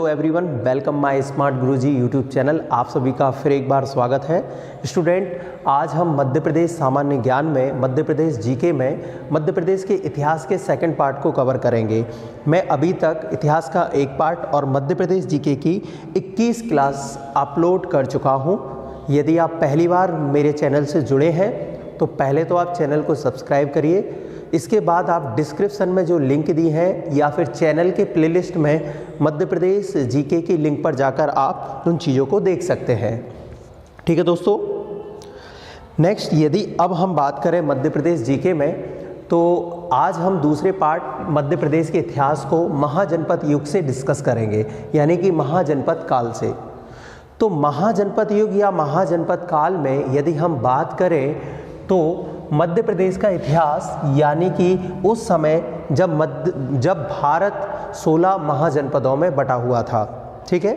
Hello everyone, welcome my smart Guruji YouTube channel. आप सभी का फिर एक बार स्वागत है। स्टूडेंट, आज हम मध्य प्रदेश सामान्य ज्ञान में, मध्य प्रदेश जीके में मध्य प्रदेश के इतिहास के सेकंड पार्ट को कवर करेंगे। मैं अभी तक इतिहास का एक पार्ट और मध्य प्रदेश जीके की 21 क्लास अपलोड कर चुका हूँ। यदि आप पहली बार मेरे चैनल से जुड़े हैं तो पहले तो आप चैनल को सब्सक्राइब करिए। इसके बाद आप डिस्क्रिप्शन में जो लिंक दी है या फिर चैनल के प्लेलिस्ट में मध्य प्रदेश जीके की लिंक पर जाकर आप उन चीज़ों को देख सकते हैं। ठीक है दोस्तों। नेक्स्ट, यदि अब हम बात करें मध्य प्रदेश जीके में, तो आज हम दूसरे पार्ट मध्य प्रदेश के इतिहास को महाजनपद युग से डिस्कस करेंगे, यानी कि महाजनपद काल से। तो महाजनपद युग या महाजनपद काल में यदि हम बात करें तो मध्य प्रदेश का इतिहास, यानी कि उस समय जब भारत 16 महाजनपदों में बटा हुआ था। ठीक है।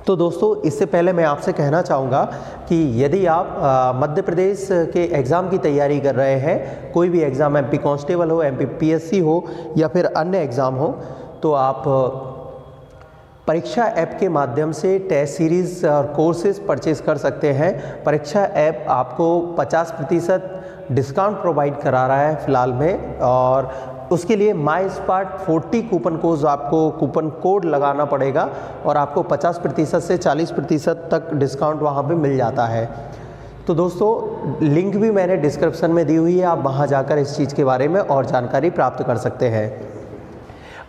तो दोस्तों, इससे पहले मैं आपसे कहना चाहूँगा कि यदि आप मध्य प्रदेश के एग्ज़ाम की तैयारी कर रहे हैं, कोई भी एग्ज़ाम, एमपी कांस्टेबल हो, एमपी पीएससी हो या फिर अन्य एग्ज़ाम हो, तो आप परीक्षा ऐप के माध्यम से टेस्ट सीरीज़ और कोर्सेज परचेज कर सकते हैं। परीक्षा ऐप आपको 50% डिस्काउंट प्रोवाइड करा रहा है फ़िलहाल में, और उसके लिए माई स्मार्ट 40 कूपन कोड, आपको कूपन कोड लगाना पड़ेगा और आपको 50% से 40% तक डिस्काउंट वहाँ पे मिल जाता है। तो दोस्तों, लिंक भी मैंने डिस्क्रिप्शन में दी हुई है, आप वहाँ जाकर इस चीज़ के बारे में और जानकारी प्राप्त कर सकते हैं।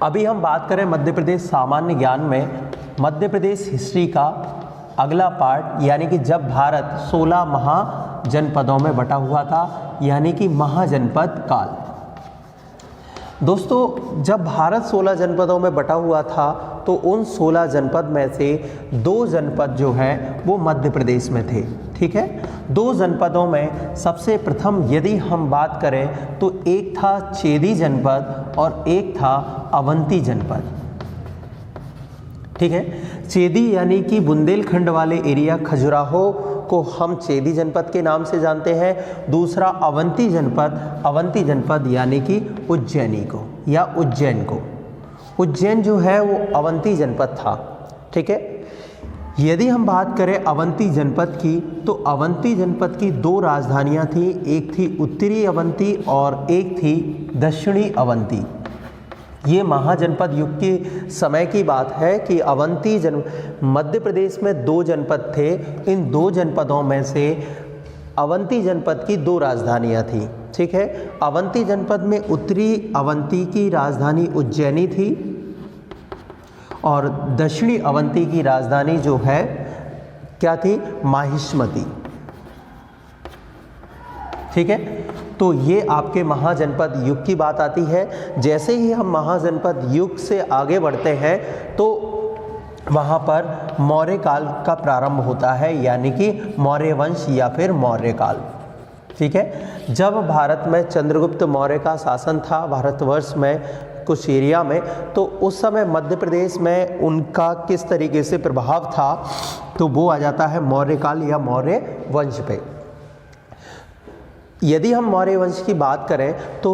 अभी हम बात करें मध्य प्रदेश सामान्य ज्ञान में, मध्य प्रदेश हिस्ट्री का अगला पार्ट, यानी कि जब भारत 16 महाजनपदों में बटा हुआ था, यानी कि महाजनपद काल। दोस्तों, जब भारत 16 जनपदों में बटा हुआ था तो उन 16 जनपद में से 2 जनपद जो है वो मध्य प्रदेश में थे। ठीक है। 2 जनपदों में सबसे प्रथम यदि हम बात करें तो एक था चेदी जनपद और एक था अवंती जनपद। ठीक है। चेदी यानी कि बुंदेलखंड वाले एरिया, खजुराहो को हम चेदी जनपद के नाम से जानते हैं। दूसरा अवंती जनपद यानी कि उज्जैनी को या उज्जैन को। उज्जैन जो है वो अवंती जनपद था। ठीक है। यदि हम बात करें अवंती जनपद की, तो अवंती जनपद की 2 राजधानियां थी, एक थी उत्तरी अवंती और एक थी दक्षिणी अवंती। ये महाजनपद युग के समय की बात है कि मध्य प्रदेश में 2 जनपद थे। इन 2 जनपदों में से अवंती जनपद की 2 राजधानियां थी। ठीक है। अवंती जनपद में उत्तरी अवंती की राजधानी उज्जैनी थी और दक्षिणी अवंती की राजधानी जो है क्या थी, माहिष्मती। ठीक है। तो ये आपके महाजनपद युग की बात आती है। जैसे ही हम महाजनपद युग से आगे बढ़ते हैं तो वहाँ पर मौर्य काल का प्रारंभ होता है, यानी कि मौर्य वंश या फिर मौर्य काल। ठीक है। जब भारत में चंद्रगुप्त मौर्य का शासन था भारतवर्ष में कुछ एरिया में, तो उस समय मध्य प्रदेश में उनका किस तरीके से प्रभाव था, तो वो आ जाता है मौर्य काल या मौर्य वंश पे। यदि हम मौर्य वंश की बात करें तो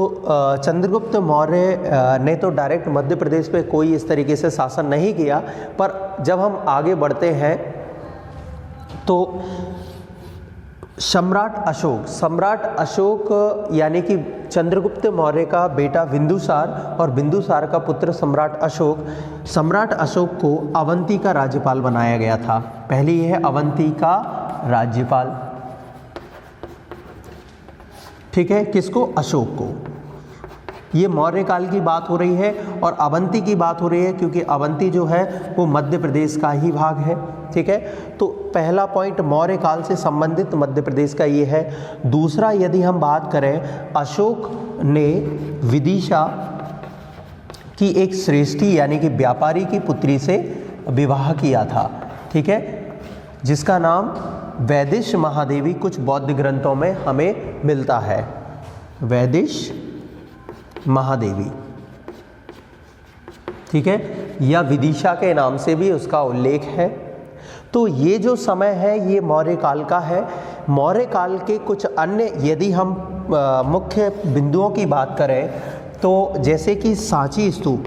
चंद्रगुप्त मौर्य ने तो डायरेक्ट मध्य प्रदेश पे कोई इस तरीके से शासन नहीं किया, पर जब हम आगे बढ़ते हैं तो सम्राट अशोक यानी कि चंद्रगुप्त मौर्य का बेटा बिंदुसार और बिंदुसार का पुत्र सम्राट अशोक को अवंती का राज्यपाल बनाया गया था। पहली है अवंती का राज्यपाल। ठीक है। किसको? अशोक को। ये मौर्य काल की बात हो रही है और अवंती की बात हो रही है, क्योंकि अवंती जो है वो मध्य प्रदेश का ही भाग है। ठीक है। तो पहला पॉइंट मौर्य काल से संबंधित मध्य प्रदेश का ये है। दूसरा, यदि हम बात करें, अशोक ने विदिशा की एक श्रेष्ठी यानी कि व्यापारी की पुत्री से विवाह किया था। ठीक है। जिसका नाम वैदिश महादेवी कुछ बौद्ध ग्रंथों में हमें मिलता है, वैदिश महादेवी। ठीक है। या विदिशा के नाम से भी उसका उल्लेख है। तो ये जो समय है ये मौर्य काल का है। मौर्य काल के कुछ अन्य यदि हम मुख्य बिंदुओं की बात करें तो जैसे कि सांची स्तूप,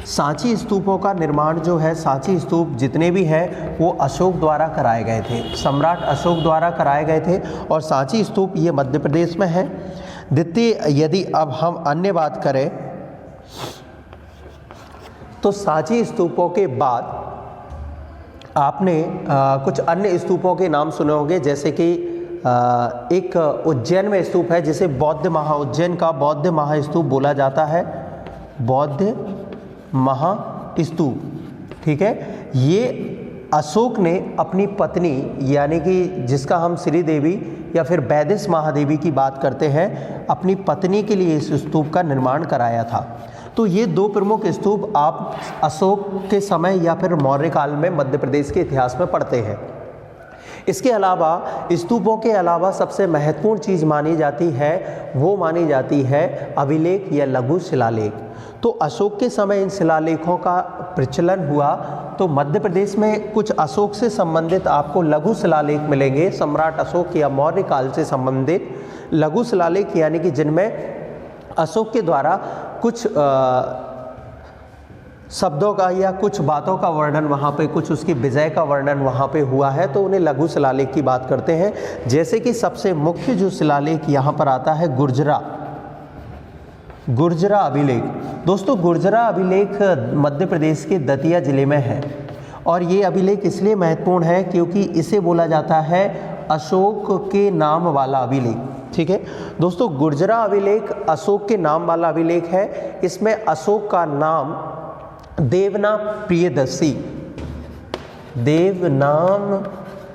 सांची स्तूपों का निर्माण जो है, सांची स्तूप जितने भी हैं वो अशोक द्वारा कराए गए थे, सम्राट अशोक द्वारा कराए गए थे। और सांची स्तूप ये मध्य प्रदेश में है। द्वितीय, यदि अब हम अन्य बात करें तो सांची स्तूपों के बाद आपने कुछ अन्य स्तूपों के नाम सुने होंगे, जैसे कि एक उज्जैन में स्तूप है जिसे बौद्ध उज्जैन का बौद्ध महास्तूप बोला जाता है, बौद्ध महास्तूप। ठीक है, ये अशोक ने अपनी पत्नी यानी कि जिसका हम श्री देवी या फिर वैदिश महादेवी की बात करते हैं, अपनी पत्नी के लिए इस स्तूप का निर्माण कराया था। तो ये दो प्रमुख स्तूप आप अशोक के समय या फिर मौर्य काल में मध्य प्रदेश के इतिहास में पढ़ते हैं। इसके अलावा स्तूपों के अलावा सबसे महत्वपूर्ण चीज़ मानी जाती है, वो मानी जाती है अभिलेख या लघु शिलालेख। तो अशोक के समय इन शिलालेखों का प्रचलन हुआ, तो मध्य प्रदेश में कुछ अशोक से संबंधित आपको लघु शिलालेख मिलेंगे, सम्राट अशोक या मौर्य काल से संबंधित लघु शिलालेख, यानी कि जिनमें अशोक के द्वारा कुछ शब्दों का या कुछ बातों का वर्णन वहाँ पे, कुछ उसकी विजय का वर्णन वहाँ पे हुआ है, तो उन्हें लघु शिलालेख की बात करते हैं। जैसे कि सबसे मुख्य जो शिलालेख यहाँ पर आता है गुर्जरा अभिलेख। दोस्तों, गुर्जरा अभिलेख मध्य प्रदेश के दतिया जिले में है और ये अभिलेख इसलिए महत्वपूर्ण है क्योंकि इसे बोला जाता है अशोक के नाम वाला अभिलेख। ठीक है दोस्तों, गुर्जरा अभिलेख अशोक के नाम वाला अभिलेख है। इसमें अशोक का नाम देवनाम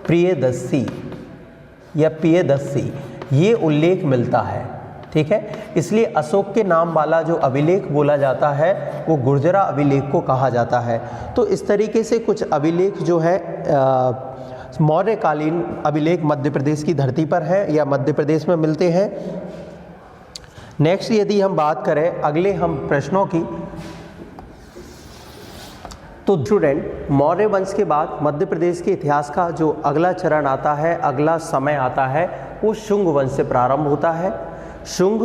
प्रियदर्शी या प्रियदर्शी ये उल्लेख मिलता है। ठीक है, इसलिए अशोक के नाम वाला जो अभिलेख बोला जाता है वो गुर्जरा अभिलेख को कहा जाता है। तो इस तरीके से कुछ अभिलेख जो है मौर्यकालीन अभिलेख मध्य प्रदेश की धरती पर है या मध्य प्रदेश में मिलते हैं। नेक्स्ट यदि हम बात करें अगले हम प्रश्नों की, तो स्टूडेंट मौर्य वंश के बाद मध्य प्रदेश के इतिहास का जो अगला चरण आता है, अगला समय आता है, वो शुंग वंश से प्रारंभ होता है। शुंग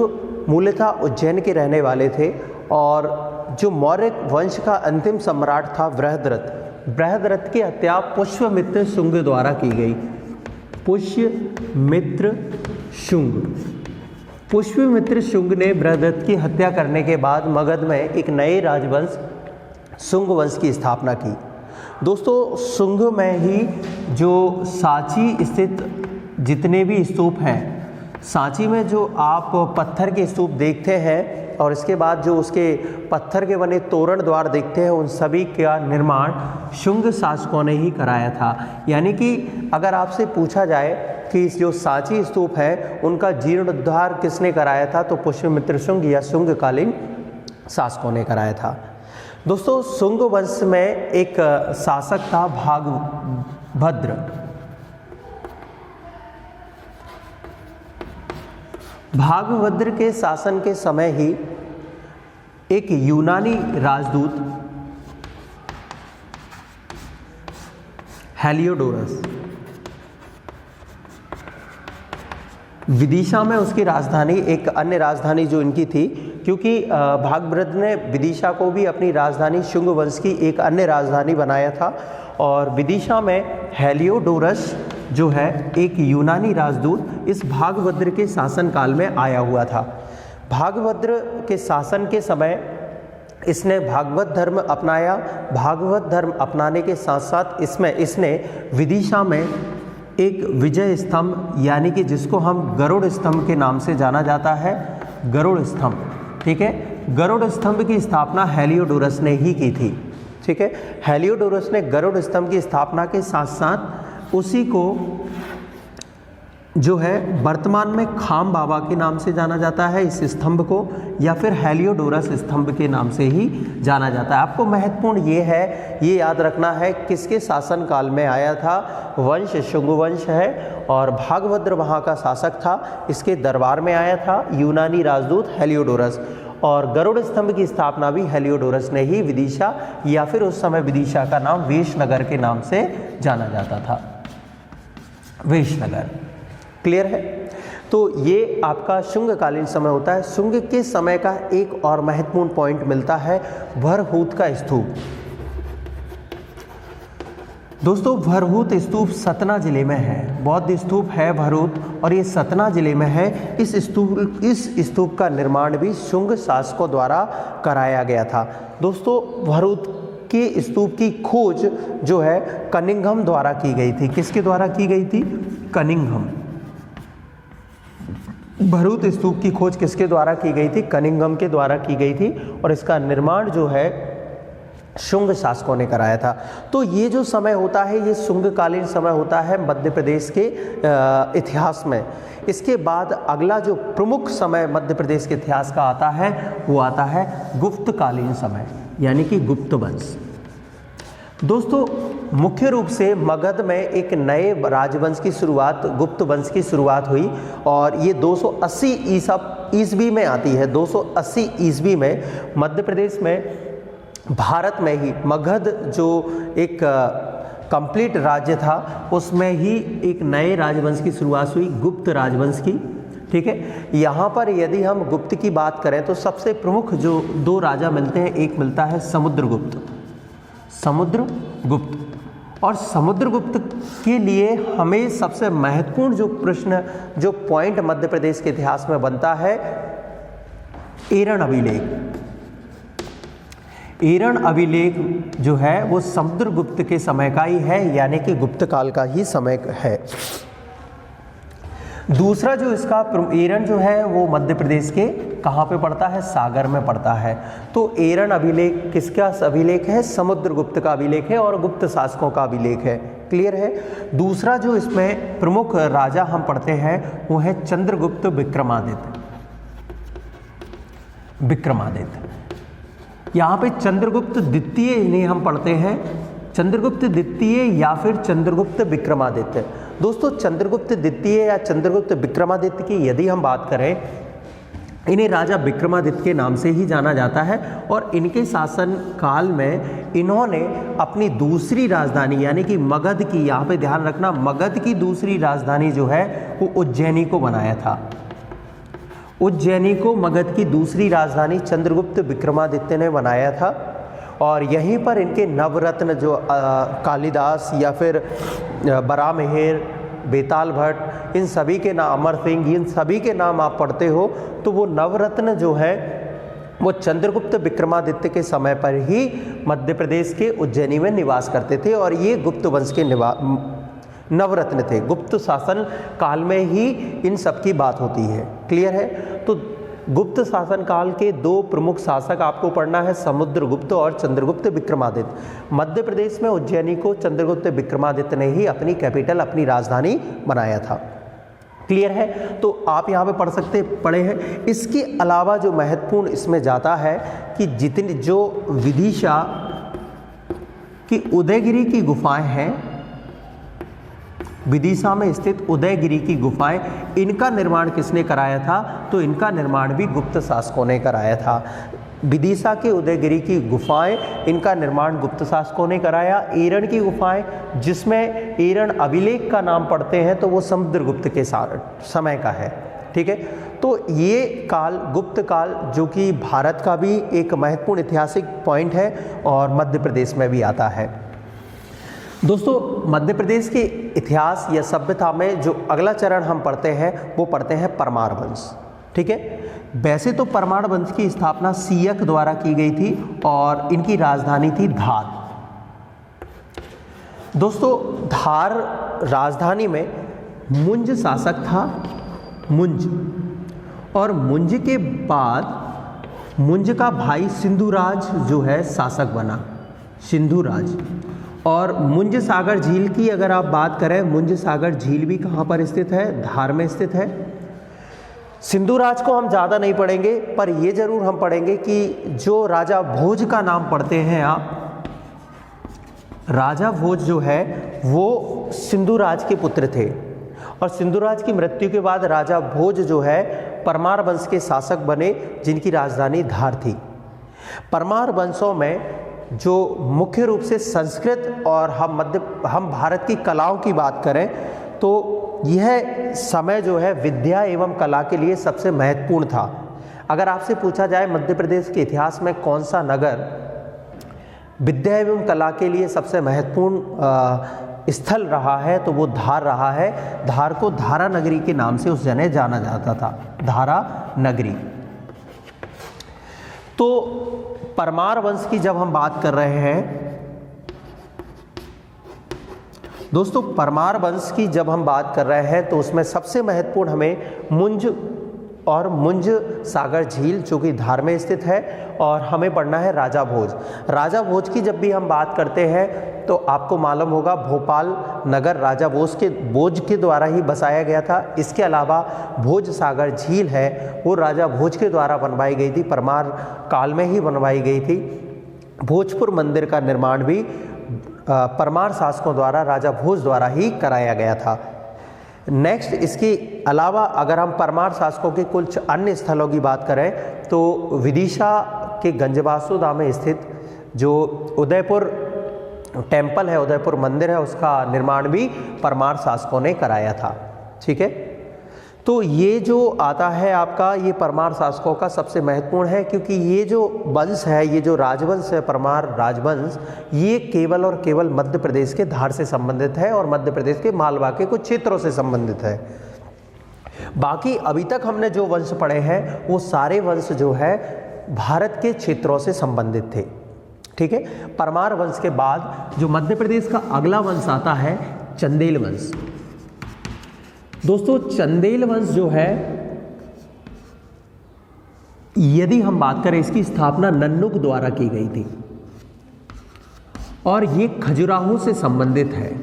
मूलतः उज्जैन के रहने वाले थे और जो मौर्य वंश का अंतिम सम्राट था बृहद्रथ की हत्या पुष्यमित्र शुंग द्वारा की गई। पुष्यमित्र शुंग ने बृहद्रथ की हत्या करने के बाद मगध में एक नए राजवंश शुंग वंश की स्थापना की। दोस्तों, शुंग में ही जो सांची स्थित जितने भी स्तूप हैं, सांची में जो आप पत्थर के स्तूप देखते हैं और इसके बाद जो उसके पत्थर के बने तोरण द्वार देखते हैं, उन सभी का निर्माण शुंग शासकों ने ही कराया था। यानी कि अगर आपसे पूछा जाए कि जो सांची स्तूप है उनका जीर्णोद्धार किसने कराया था, तो पुष्यमित्र शुंग या शुंगकालीन शासकों ने कराया था। दोस्तों, शुंग वंश में एक शासक था भागभद्र के शासन के समय ही एक यूनानी राजदूत हेलियोडोरस विदिशा में उसकी राजधानी, एक अन्य राजधानी जो इनकी थी, क्योंकि भागभद्र ने विदिशा को भी अपनी राजधानी शुंग वंश की एक अन्य राजधानी बनाया था और विदिशा में हेलियोडोरस जो है एक यूनानी राजदूत इस भागभद्र के शासन काल में आया हुआ था। भागभद्र के शासन के समय इसने भागवत धर्म अपनाया। भागवत धर्म अपनाने के साथ साथ इसने विदिशा में एक विजय स्तंभ यानी कि जिसको हम गरुड़ स्तंभ के नाम से जाना जाता है, गरुड़ स्तंभ। ठीक है, गरुड़ स्तंभ की स्थापना हेलियोडोरस ने ही की थी। ठीक है, हेलियोडोरस ने गरुड़ स्तंभ की स्थापना के साथ साथ उसी को जो है वर्तमान में खाम बाबा के नाम से जाना जाता है इस स्तंभ को, या फिर हेलियोडोरस स्तंभ के नाम से ही जाना जाता है। आपको महत्वपूर्ण ये है, ये याद रखना है किसके शासन काल में आया था। वंश शुंग वंश है और भागभद्र वहाँ का शासक था, इसके दरबार में आया था यूनानी राजदूत हेलियोडोरस, और गरुड़ स्तंभ की स्थापना भी हेलियोडोरस ने ही विदिशा या फिर उस समय विदिशा का नाम वेशनगर के नाम से जाना जाता था, वेशनगर। क्लियर है? तो ये आपका शुंगकालीन समय होता है। शुंग के समय का एक और महत्वपूर्ण पॉइंट मिलता है, भरहुत का स्तूप। दोस्तों भरहुत स्तूप सतना जिले में है, बौद्ध स्तूप है भरहुत, और ये सतना जिले में है। इस स्तूप का निर्माण भी शुंग शासकों द्वारा कराया गया था। दोस्तों भरहुत के स्तूप की खोज जो है कनिंघम द्वारा की गई थी। किसके द्वारा की गई थी? कनिंघम। भरहुत स्तूप की खोज किसके द्वारा की गई थी? कनिंघम के द्वारा की गई थी, और इसका निर्माण जो है शुंग शासकों ने कराया था। तो ये जो समय होता है ये शुंगकालीन समय होता है मध्य प्रदेश के इतिहास में। इसके बाद अगला जो प्रमुख समय मध्य प्रदेश के इतिहास का आता है वो आता है गुप्तकालीन समय, यानी कि गुप्त वंश। दोस्तों मुख्य रूप से मगध में एक नए राजवंश की शुरुआत, गुप्त वंश की शुरुआत हुई, और ये 280 ईस्वी में आती है। 280 ईस्वी में मध्य प्रदेश में, भारत में ही मगध जो एक कंप्लीट राज्य था उसमें ही एक नए राजवंश की शुरुआत हुई, गुप्त राजवंश की। ठीक है, यहाँ पर यदि हम गुप्त की बात करें तो सबसे प्रमुख जो दो राजा मिलते हैं, एक मिलता है समुद्रगुप्त, समुद्रगुप्त। और समुद्रगुप्त के लिए हमें सबसे महत्वपूर्ण जो प्रश्न, जो पॉइंट मध्य प्रदेश के इतिहास में बनता है, एरन अभिलेख। एरन अभिलेख जो है वो समुद्रगुप्त के समय का ही है, यानी कि गुप्त काल का ही समय है। दूसरा जो इसका एरन जो है वो मध्य प्रदेश के कहाँ पे पड़ता है? सागर में पड़ता है। तो एरन अभिलेख किसका अभिलेख है? समुद्रगुप्त का अभिलेख है और गुप्त शासकों का अभिलेख है। क्लियर है? दूसरा जो इसमें प्रमुख राजा हम पढ़ते हैं वो है चंद्रगुप्त विक्रमादित्य। यहाँ पे चंद्रगुप्त द्वितीय इन्हें हम पढ़ते हैं, चंद्रगुप्त द्वितीय या फिर चंद्रगुप्त विक्रमादित्य। दोस्तों चंद्रगुप्त द्वितीय या चंद्रगुप्त विक्रमादित्य की यदि हम बात करें, इन्हें राजा विक्रमादित्य के नाम से ही जाना जाता है, और इनके शासन काल में इन्होंने अपनी दूसरी राजधानी यानी कि मगध की, यहाँ पे ध्यान रखना, मगध की दूसरी राजधानी जो है वो उज्जैनी को बनाया था। उज्जैनी को मगध की दूसरी राजधानी चंद्रगुप्त विक्रमादित्य ने बनाया था, और यहीं पर इनके नवरत्न जो कालिदास या फिर बराहमिहिर, बेताल भट्ट, इन सभी के नाम, अमर सिंह, इन सभी के नाम आप पढ़ते हो, तो वो नवरत्न जो है वो चंद्रगुप्त विक्रमादित्य के समय पर ही मध्य प्रदेश के उज्जैनी में निवास करते थे, और ये गुप्त वंश के नवरत्न थे। गुप्त शासन काल में ही इन सब की बात होती है। क्लियर है? तो गुप्त शासन काल के दो प्रमुख शासक आपको पढ़ना है, समुद्रगुप्त और चंद्रगुप्त विक्रमादित्य। मध्य प्रदेश में उज्जैनी को चंद्रगुप्त विक्रमादित्य ने ही अपनी कैपिटल, अपनी राजधानी बनाया था। क्लियर है? तो आप यहाँ पे पढ़े हैं। इसके अलावा जो महत्वपूर्ण इसमें जाता है कि जितनी जो विदिशा की उदयगिरी की गुफाएं हैं, विदिशा में स्थित उदयगिरी की गुफाएं, इनका निर्माण किसने कराया था? तो इनका निर्माण भी गुप्त शासकों ने कराया था। विदिशा के उदयगिरी की गुफाएं, इनका निर्माण गुप्त शासकों ने कराया। एरन की गुफाएं, जिसमें एरन अभिलेख का नाम पढ़ते हैं, तो वो समुद्रगुप्त के समय का है। ठीक है? तो ये काल, गुप्त काल, जो कि भारत का भी एक महत्वपूर्ण ऐतिहासिक पॉइंट है और मध्य प्रदेश में भी आता है। दोस्तों मध्य प्रदेश के इतिहास या सभ्यता में जो अगला चरण हम पढ़ते हैं वो पढ़ते हैं परमार वंश। ठीक है? वैसे तो परमार वंश की स्थापना सियक द्वारा की गई थी और इनकी राजधानी थी धार। दोस्तों धार राजधानी में मुंज शासक था, मुंज, और मुंज के बाद मुंज का भाई सिंधुराज जो है शासक बना, सिंधुराज। और मुंज सागर झील की अगर आप बात करें, मुंज सागर झील भी कहाँ पर स्थित है? धार में स्थित है। सिंधुराज को हम ज़्यादा नहीं पढ़ेंगे, पर ये जरूर हम पढ़ेंगे कि जो राजा भोज का नाम पढ़ते हैं आप, राजा भोज जो है वो सिंधुराज के पुत्र थे, और सिंधुराज की मृत्यु के बाद राजा भोज जो है परमार वंश के शासक बने, जिनकी राजधानी धार थी। परमार वंशों में जो मुख्य रूप से संस्कृत और हम भारत की कलाओं की बात करें तो यह समय जो है विद्या एवं कला के लिए सबसे महत्वपूर्ण था। अगर आपसे पूछा जाए मध्य प्रदेश के इतिहास में कौन सा नगर विद्या एवं कला के लिए सबसे महत्वपूर्ण स्थल रहा है, तो वो धार रहा है। धार को धारा नगरी के नाम से उस जगह जाना जाता था, धारा नगरी। तो परमार वंश की जब हम बात कर रहे हैं दोस्तों, परमार वंश की जब हम बात कर रहे हैं तो उसमें सबसे महत्वपूर्ण हमें मुंज और मुंज सागर झील जो कि धार में स्थित है, और हमें पढ़ना है राजा भोज। राजा भोज की जब भी हम बात करते हैं तो आपको मालूम होगा भोपाल नगर राजा भोज के द्वारा ही बसाया गया था। इसके अलावा भोज सागर झील है वो राजा भोज के द्वारा बनवाई गई थी, परमार काल में ही बनवाई गई थी। भोजपुर मंदिर का निर्माण भी परमार शासकों द्वारा राजा भोज द्वारा ही कराया गया था। नेक्स्ट, इसके अलावा अगर हम परमार शासकों के कुछ अन्य स्थलों की बात करें तो विदिशा के गंजबासुदा में स्थित जो उदयपुर टेम्पल है, उदयपुर मंदिर है, उसका निर्माण भी परमार शासकों ने कराया था। ठीक है, तो ये जो आता है आपका, ये परमार शासकों का सबसे महत्वपूर्ण है, क्योंकि ये जो वंश है, ये जो राजवंश है परमार राजवंश, ये केवल और केवल मध्य प्रदेश के धार से संबंधित है और मध्य प्रदेश के मालवा के कुछ क्षेत्रों से संबंधित है। बाकी अभी तक हमने जो वंश पढ़े हैं वो सारे वंश जो है भारत के क्षेत्रों से संबंधित थे। ठीक है, परमार वंश के बाद जो मध्य प्रदेश का अगला वंश आता है चंदेल वंश। दोस्तों, चंदेल वंश जो है, यदि हम बात करें, इसकी स्थापना नन्नुक द्वारा की गई थी और ये खजुराहो से संबंधित है।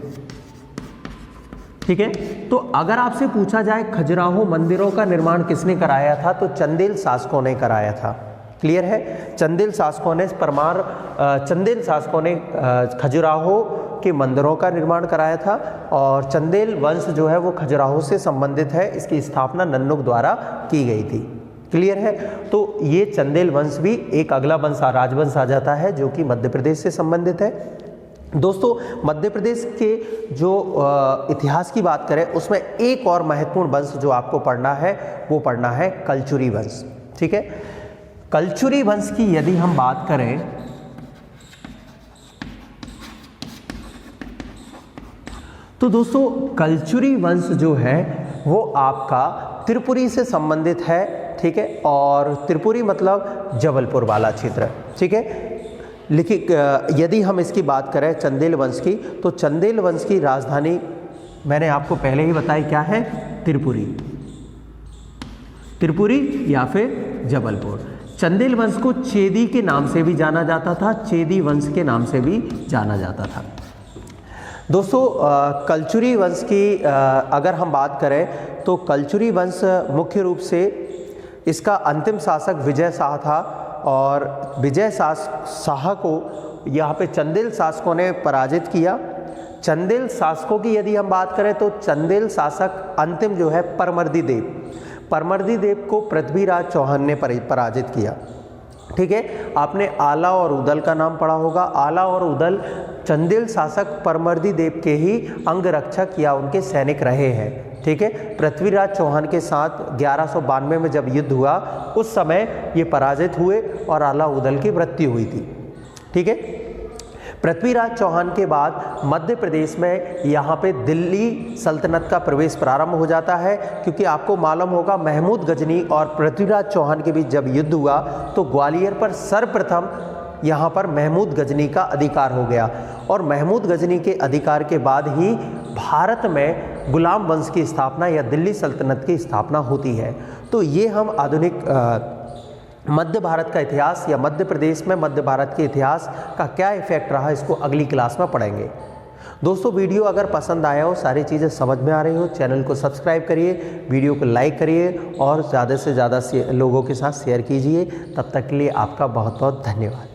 ठीक है, तो अगर आपसे पूछा जाए खजुराहो मंदिरों का निर्माण किसने कराया था, तो चंदेल शासकों ने कराया था। क्लियर है, चंदेल शासकों ने खजुराहो के मंदिरों का निर्माण कराया था और चंदेल वंश जो है वो खजुराहो से संबंधित है। इसकी स्थापना नन्नुक द्वारा की गई थी। क्लियर है, तो ये चंदेल वंश भी एक अगला वंश राजवंश आ जाता है जो कि मध्य प्रदेश से संबंधित है। दोस्तों, मध्य प्रदेश के जो इतिहास की बात करें उसमें एक और महत्वपूर्ण वंश जो आपको पढ़ना है वो पढ़ना है कलचुरी वंश। ठीक है, कलचुरी वंश की यदि हम बात करें तो दोस्तों, कलचुरी वंश जो है वो आपका त्रिपुरी से संबंधित है। ठीक है, और त्रिपुरी मतलब जबलपुर वाला क्षेत्र। ठीक है, यदि हम इसकी बात करें चंदेल वंश की, तो चंदेल वंश की राजधानी मैंने आपको पहले ही बताई क्या है, त्रिपुरी या फिर जबलपुर। चंदेल वंश को चेदी के नाम से भी जाना जाता था, चेदी वंश के नाम से भी जाना जाता था। दोस्तों, कलचुरी वंश की अगर हम बात करें तो कलचुरी वंश मुख्य रूप से इसका अंतिम शासक विजय शाह था और विजय शाह को यहाँ पे चंदेल शासकों ने पराजित किया। चंदेल शासकों की यदि हम बात करें तो चंदेल शासक अंतिम जो है परमर्दी देव को पृथ्वीराज चौहान ने पराजित किया। ठीक है, आपने आला और उदल का नाम पढ़ा होगा। आला और उदल चंदेल शासक परमर्दी देव के ही अंगरक्षक या उनके सैनिक रहे हैं। ठीक है, पृथ्वीराज चौहान के साथ 1192 में जब युद्ध हुआ उस समय ये पराजित हुए और आला उदल की मृत्यु हुई थी। ठीक है, पृथ्वीराज चौहान के बाद मध्य प्रदेश में यहाँ पे दिल्ली सल्तनत का प्रवेश प्रारंभ हो जाता है, क्योंकि आपको मालूम होगा महमूद गजनी और पृथ्वीराज चौहान के बीच जब युद्ध हुआ तो ग्वालियर पर सर्वप्रथम यहाँ पर महमूद गजनी का अधिकार हो गया और महमूद गजनी के अधिकार के बाद ही भारत में गुलाम वंश की स्थापना या दिल्ली सल्तनत की स्थापना होती है। तो ये हम आधुनिक मध्य भारत का इतिहास या मध्य प्रदेश में मध्य भारत के इतिहास का क्या इफेक्ट रहा इसको अगली क्लास में पढ़ेंगे। दोस्तों, वीडियो अगर पसंद आया हो, सारी चीज़ें समझ में आ रही हो, चैनल को सब्सक्राइब करिए, वीडियो को लाइक करिए और ज़्यादा से ज़्यादा लोगों के साथ शेयर कीजिए। तब तक के लिए आपका बहुत बहुत धन्यवाद।